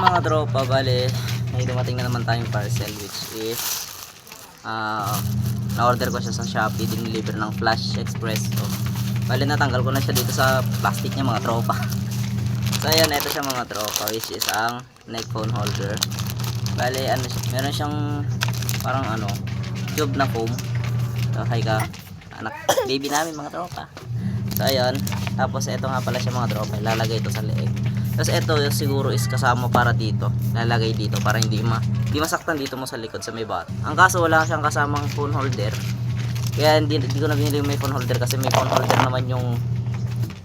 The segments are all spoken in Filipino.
mga tropa, bale may dumating na naman tayong parcel, which is na-order ko siya sa Shopee, diniliver ng Flash Express. So bale natanggal ko na siya dito sa plastic niya mga tropa. So ayan, ito siya mga tropa, which is ang neck phone holder. Bale ano siya, meron siyang parang tube na foam. So hi ka anak, baby namin mga tropa. So ayan, tapos ito nga pala siya mga tropa, ilalagay ito sa leeg. Tapos ito siguro is kasama para dito, lalagay dito para hindi masaktan dito mo sa likod sa may bat. Ang kaso wala siyang kasamang phone holder, kaya hindi ko na binili yung may phone holder, kasi may phone holder naman yung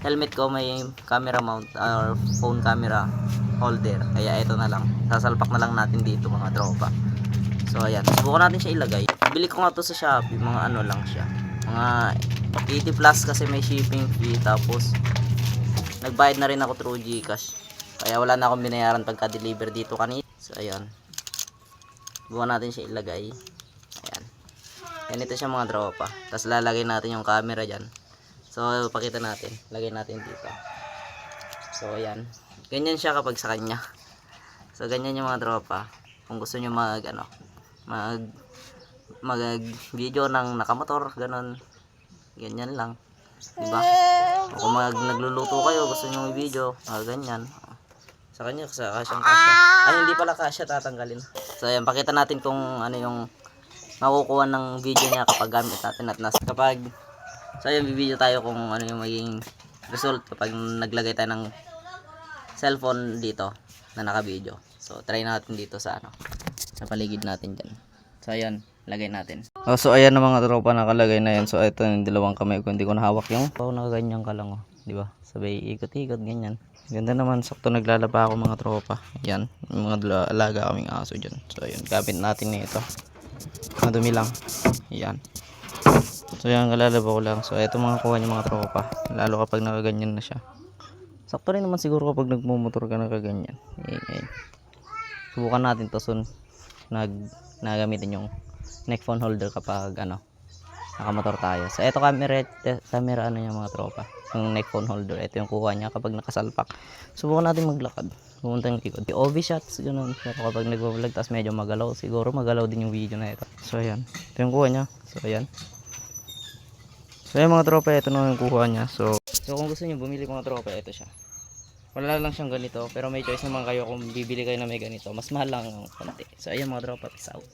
helmet ko, may camera mount or phone camera holder. Kaya ito na lang, sasalpak na lang natin dito mga tropa. So ayan, subukan natin siya ilagay. Bili ko nga to sa Shopee, mga lang siya, mga 80 plus kasi may shipping fee. Tapos nagbayad na rin ako through GCash, kaya wala na akong binayaran pagka deliver dito kanina. So ayan, buwan natin siya ilagay. Ayan, ganito siya mga tropa. Tapos lalagay natin yung camera dyan. So pakita natin, lagay natin dito. So ayan, ganyan siya kapag sa kanya. So ganyan yung mga tropa. Kung gusto nyo mag video ng nakamotor, ganon, ganyan lang, diba? O kung nagluluto kayo, gusto nyo may video, ganyan. Sa kanya, kasyang kasya. Ay, hindi pala kasya, tatanggalin. So ayan, pakita natin kung ano yung makukuha ng video niya kapag gamit natin at kapag, so ayan, video tayo kung ano yung magiging result kapag naglagay tayo ng cellphone dito na naka-video. So try natin dito sa sa paligid natin dyan. So ayan, lagay natin. So ayan na mga tropa, nakalagay na yan. So ito yung dalawang kamay ko, hindi ko nahawak yung nakaganyan ka lang, di ba? Sabay ikot-ikot ganyan. Ganda naman, sakto naglalaba ako mga tropa. Ayan, yung mga alaga kaming aso dyan. So ayan, gamit natin nito. Madumi lang. Ayan. So ayan, kalalaba ko lang. So ito mga kuha niya mga tropa, lalo kapag nakaganyan na siya. Sakto rin naman siguro kapag nagmumotor ka nakaganyan. Ayan. Subukan natin to soon. Nagamitin yung neck phone holder kapag nakamotor tayo. So ito camera niya mga tropa, yung neck phone holder. Ito yung kuha niya kapag nakasalpak. Subukan natin maglakad, pumunta yung likod, OV shots ganun. Pero kapag nagvo-vlog tapos medyo magalaw, siguro magalaw din yung video na ito. So ayan, ito yung kuha niya. So ayan, mga tropa, ito na yung kuha niya. So kung gusto niyo bumili mga tropa, ito siya. Wala lang siyang ganito, pero may choice naman kayo kung bibili kayo na may ganito. Mas mahal lang ng konti. So ayan mga tropa, peace out.